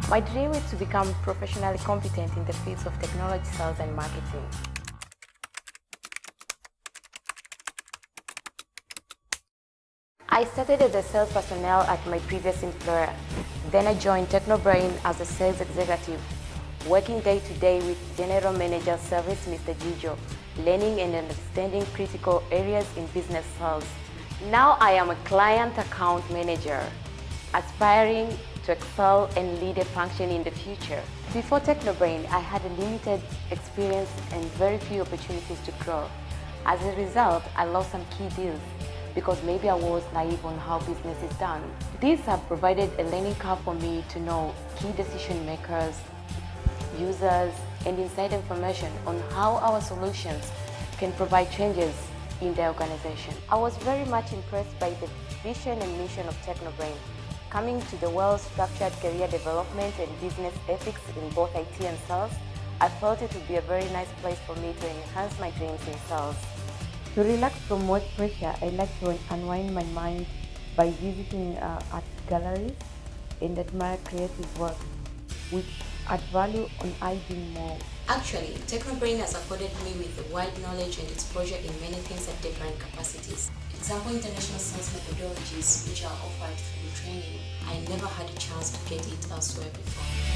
My dream is to become professionally competent in the fields of technology, sales, and marketing. I started as a sales personnel at my previous employer. Then I joined Technobrain as a sales executive, working day to day with General Manager Service Mr. Gijo, learning and understanding critical areas in business sales. Now I am a client account manager, aspiring to excel and lead a function in the future. Before Technobrain, I had a limited experience and very few opportunities to grow. As a result, I lost some key deals because maybe I was naive on how business is done. These have provided a learning curve for me to know key decision makers, users, and inside information on how our solutions can provide changes in the organization. I was very much impressed by the vision and mission of Technobrain, coming to the well-structured career development and business ethics in both IT and sales. I felt it would be a very nice place for me to enhance my dreams in sales. To relax from work pressure, I like to unwind my mind by visiting art galleries and admire creative work, which add value on I doing more. Actually, Technobrain has afforded me with wide knowledge and exposure in many things at different capacities. Example, international sales methodologies which are offered through training. I never had a chance to get it elsewhere before.